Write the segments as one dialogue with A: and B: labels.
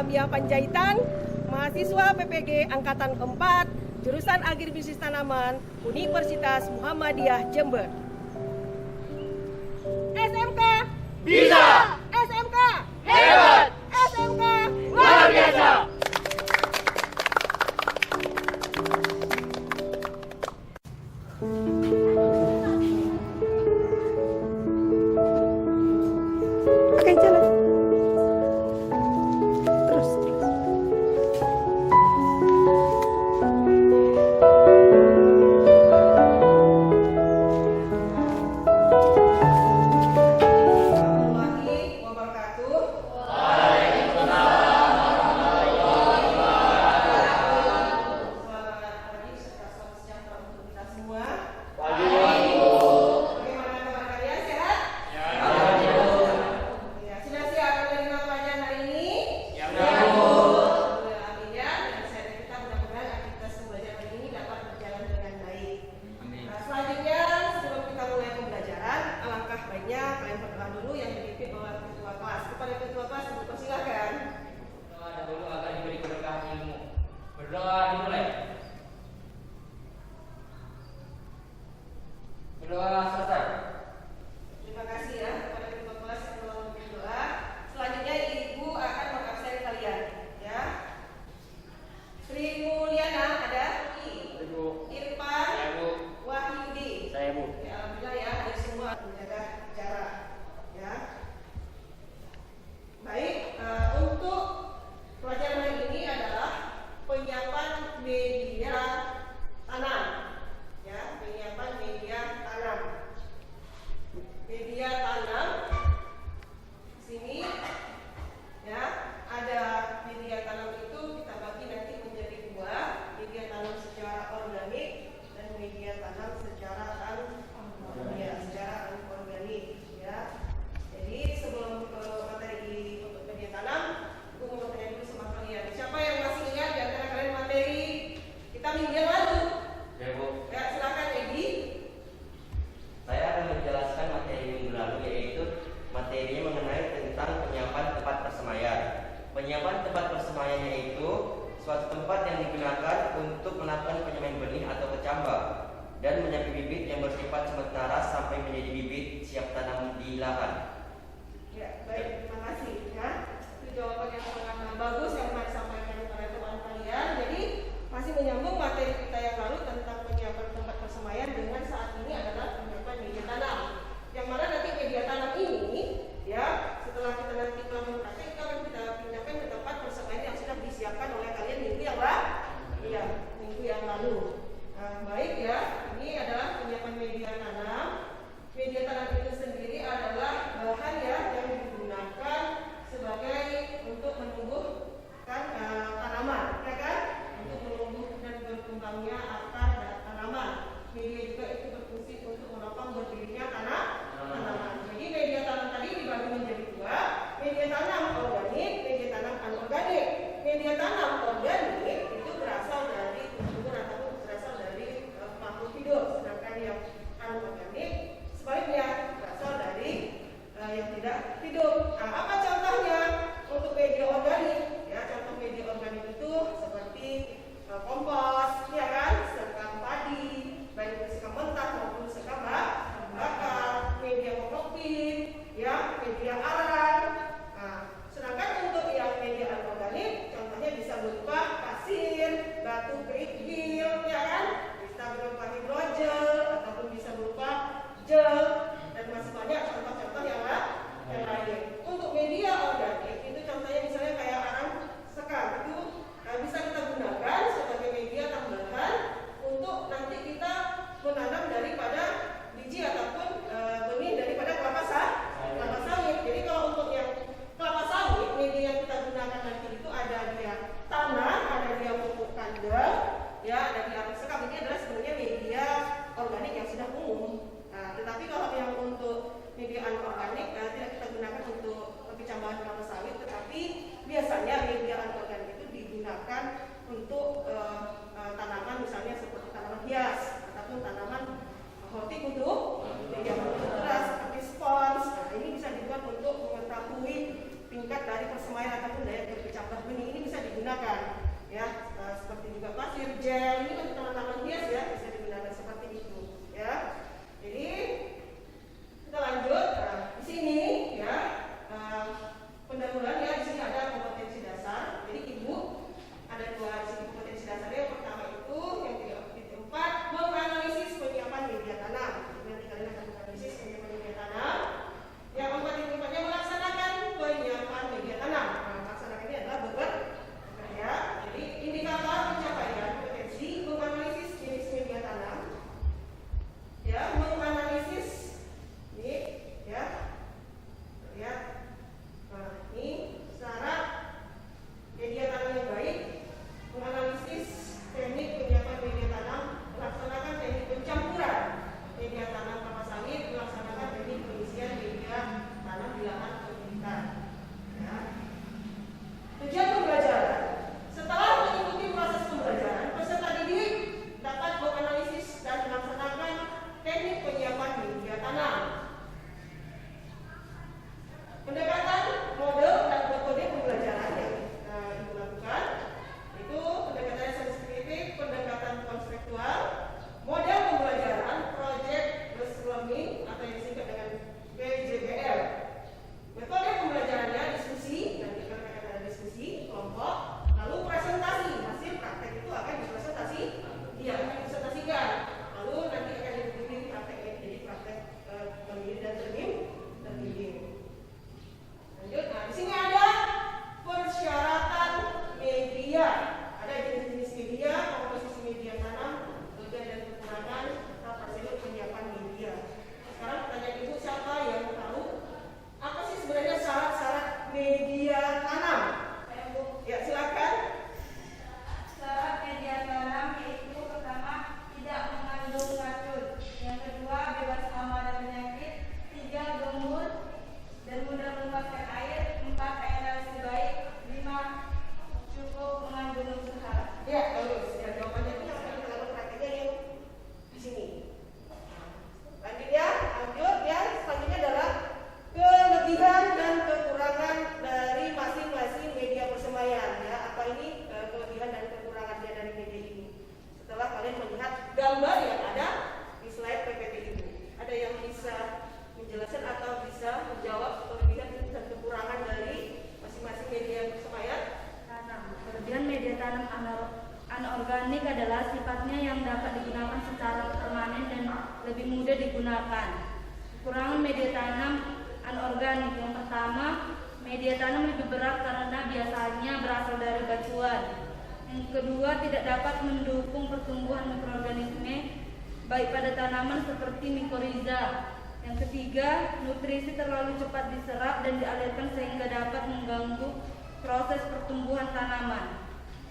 A: Lamia Panjaitan, mahasiswa PPG Angkatan keempat, jurusan Agribisnis Tanaman, Universitas Muhammadiyah Jember. SMK
B: Bisa!
A: SMK
B: Hebat!
A: SMK
B: Luar biasa!
A: Oke, jalan. Terus. Warahmatullahi wabarakatuh. Selamat pagi serta salam sejahtera untuk kita semua. Bagaimana kabar kalian? Sehat? Ya, sudah siap menerima pelajaran hari ini? Alhamdulillah, amin ya. Dan saya kita mudah-mudahan aktivitas pembelajaran hari ini dapat berjalan dengan baik. Nah, selanjutnya sebelum kita mulai pembelajaran, alangkah baiknya kalian berdoa dulu yang dipimpin oleh ketua kelas. Kepada ketua kelas, dipersilakan.
B: Doa dahulu agar diberi keberkahan ilmu. Berdoa dimulai. Berdoa selesai.
A: Terima kasih ya kepada ketua kelas yang telah memberi doa. Selanjutnya ibu akan mengabsen kalian, ya. Sri Mulyana ada?
B: Ibu.
A: Irfan,
B: Saya Bu.
A: Wahyudi.
B: Saya Bu.
A: Ya, alhamdulillah ya, ada semua menjaga jarak, ya. Baik, untuk pelajaran hari ini adalah penyiapan media tanam, ya, penyiapan media tanam. Media tanam di sini, ya, ada media tanam itu kita bagi nanti menjadi dua, media tanam secara organik dan media tanam secara anorganik, ya. Jadi sebelum ke materi untuk media tanam, aku mau tanya dulu sama kalian. Siapa yang masih ingat di antara kalian materi kita minggu yang lalu?
B: Saya Bu.
A: Ya, silakan Edi.
C: Saya akan menjelaskan materi minggu lalu, yaitu materinya mengenai tentang penyiapan tempat persemaian. Penyiapan tempat persemaian yaitu suatu tempat yang digunakan untuk melakukan penyemaian benih atau kecambah dan menyiapkan bibit yang bersifat sementara sampai menjadi bibit siap tanam di lahan.
A: Ya, baik, terima kasih ya. Itu jawaban yang sangat bagus yang telah disampaikan oleh teman kalian. Jadi masih menyambung materi kita yang lalu tentang penyiapan tempat persemaian dengan saat ini adalah penyiapan media tanam. Yang mana nanti media tanam ini, ya, setelah kita nanti melakukan praktek, kita akan kita pindahkan ke tempat persemaian yang sudah disiapkan oleh kalian minggu yang lalu. Iya, minggu yang lalu. Nah, baik ya. Ini adalah penyiapan media tanam. Media tanam itu sendiri adalah bahan ya yang digunakan
D: tanam anorganik adalah sifatnya yang dapat digunakan secara permanen dan lebih mudah digunakan. Kekurangan media tanam anorganik: yang pertama, media tanam lebih berat karena biasanya berasal dari batuan. Yang kedua, tidak dapat mendukung pertumbuhan mikroorganisme baik pada tanaman seperti mikorizа. Yang ketiga, nutrisi terlalu cepat diserap dan dialirkan sehingga dapat mengganggu proses pertumbuhan tanaman.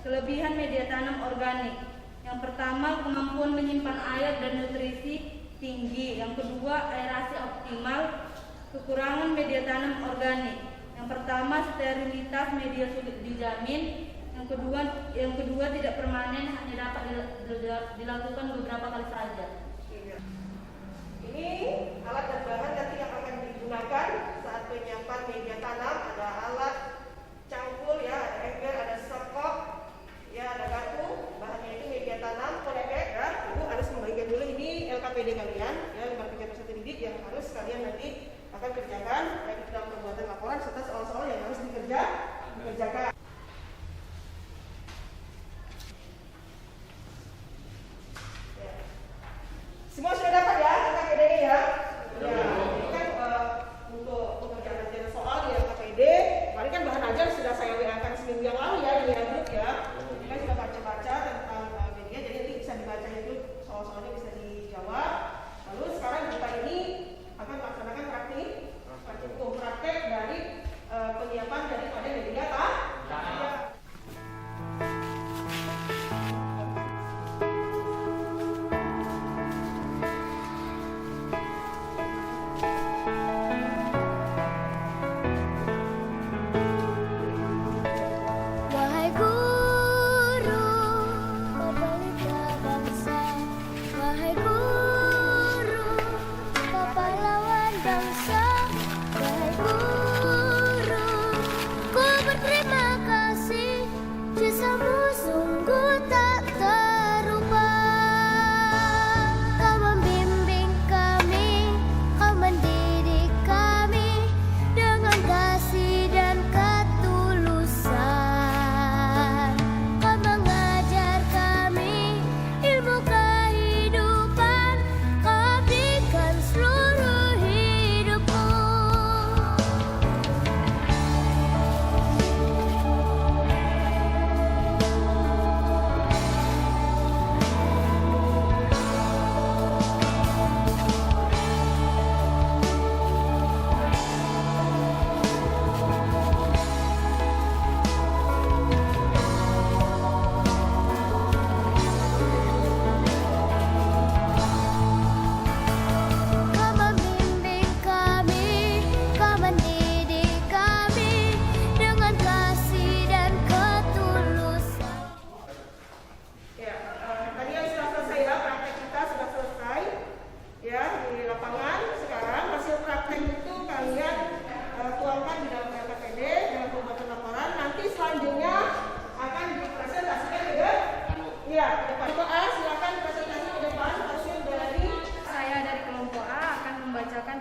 D: Kelebihan media tanam organik: yang pertama, kemampuan menyimpan air dan nutrisi tinggi. Yang kedua, aerasi optimal. Kekurangan media tanam organik: yang pertama, sterilitas media sulit dijamin. Yang kedua tidak permanen, hanya dapat dilakukan beberapa kali saja.
A: Ini alat dan bahan nanti yang akan digunakan saat penyiapan media tanam. Ada alat cangkul ya, ada ember, ada sekop, ya ada batu. Bahannya itu media tanam, polybag ya. Ibu harus membagikan dulu ini LKPD kalian ya, lembar kerja peserta didik yang harus kalian nanti akan kerjakan baik dalam pembuatan laporan serta soal-soal yang harus dikerjakan. Semua sudah dapat ya LKPD ya? Ya, ini kan untuk pekerjaan soal di LKPD. Kemarin kan bahan ajar sudah saya WA-kan seminggu yang lalu ya di grup ya. Jadi kan sudah baca-baca tentang media, jadi nanti bisa dibaca itu soal-soalnya bisa dijawab. Lalu sekarang kita ini akan melaksanakan praktik dari penyiapan daripada media tanam.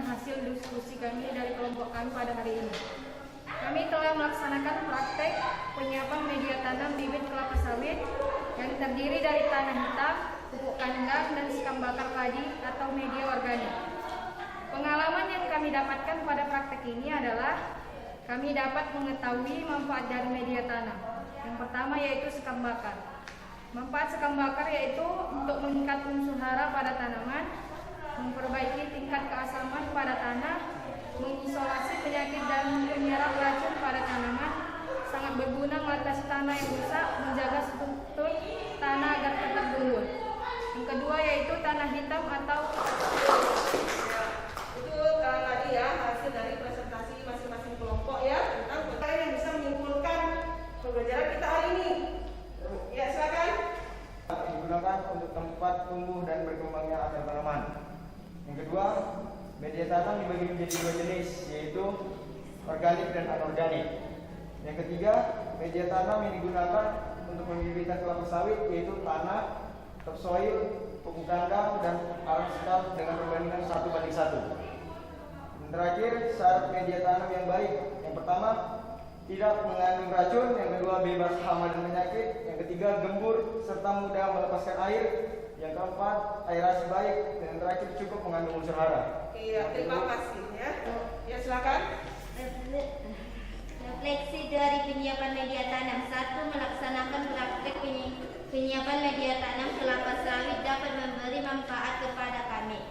E: Hasil diskusi kami dari kelompok kami pada hari ini. Kami telah melaksanakan praktek penyiapan media tanam bibit kelapa sawit yang terdiri dari tanah hitam, pupuk kandang, dan sekam bakar padi atau media organik. Pengalaman yang kami dapatkan pada praktek ini adalah kami dapat mengetahui manfaat dari media tanam. Yang pertama yaitu sekam bakar. Manfaat sekam bakar yaitu untuk mengikat unsur hara pada tanaman, memperbaiki tingkat keasaman pada tanah, mengisolasi penyakit dan menyerap racun pada tanaman, sangat berguna mengatasi tanah yang rusak, menjaga struktur tanah agar tetap gembur. Yang kedua yaitu tanah hitam atau
A: itu tadi ya hasil dari presentasi masing-masing kelompok ya tentang pertanyaan yang bisa menyimpulkan pembelajaran kita hari ini. Ya silakan.
F: Digunakan untuk tempat tumbuh dan berkembangnya akar tanaman. Yang kedua, media tanam dibagi menjadi dua jenis, yaitu organik dan anorganik. Yang ketiga, media tanam yang digunakan untuk pembibitan kelapa sawit yaitu tanah, topsoil, pupuk kandang, dan alat sekam dengan perbandingan 1:1. Dan terakhir, syarat media tanam yang baik. Yang pertama, tidak mengandung racun, yang kedua bebas hama dan penyakit, yang ketiga gembur serta mudah melepaskan air, yang keempat aerasi baik, dan yang terakhir cukup mengandung unsur hara.
A: Iya, terima kasih ya. Ya silakan.
G: Refleksi dari penyiapan media tanam. 1. Melaksanakan praktek penyiapan media tanam kelapa sawit dapat memberi manfaat kepada kami,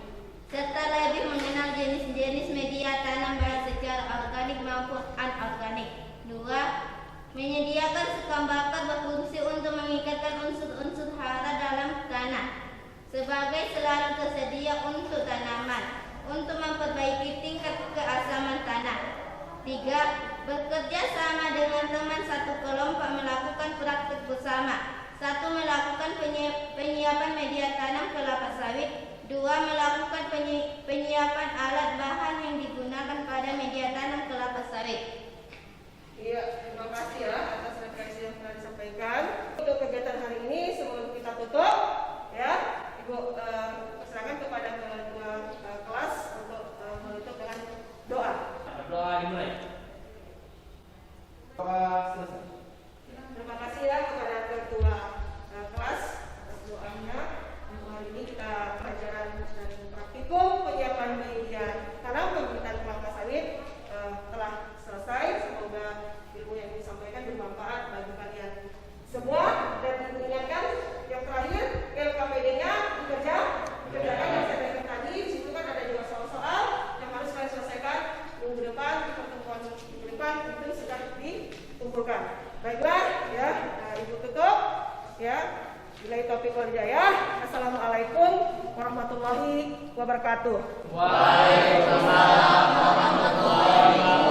G: serta lebih mengenal jenis-jenis media tanam baik secara organik maupun anorganik. 2. Menyediakan sekam bakar berfungsi untuk mengikatkan unsur-unsur hara dalam tanah sebagai selarang tersedia untuk tanaman untuk memperbaiki tingkat keasaman tanah. 3. Bekerja sama dengan teman satu kelompok melakukan praktik bersama. 1. Melakukan penyiapan media tanam kelapa sawit. 2. Melakukan penyiapan alat bahan yang digunakan pada media tanam kelapa sawit.
A: Iya, terima kasih ya atas refleksi yang telah disampaikan. Untuk kegiatan hari ini sebelum kita tutup, ya, Ibu persilakan kepada ketua kelas untuk menutup dengan doa.
B: Berdoa dimulai.
F: Selesai.
A: Terima kasih ya kepada ketua kelas atas doanya. Untuk hari ini kita pelajaran dan praktikum penyiapan media tanam pembibitan kelapa sawit telah selesai. Semoga ilmu yang disampaikan bermanfaat bagi kalian semua, dan diingatkan yang terakhir LKPD-nya dikerjakan yang saya berikan tadi. Di situ kan ada juga soal-soal yang harus kalian selesaikan minggu depan, di pertemuan minggu depan itu sudah dikumpulkan. Baiklah ya, Ibu tutup ya. Billahi taufiq wal hidayah. Assalamualaikum warahmatullahi wabarakatuh.
B: Waalaikumsalam warahmatullahi wabarakatuh.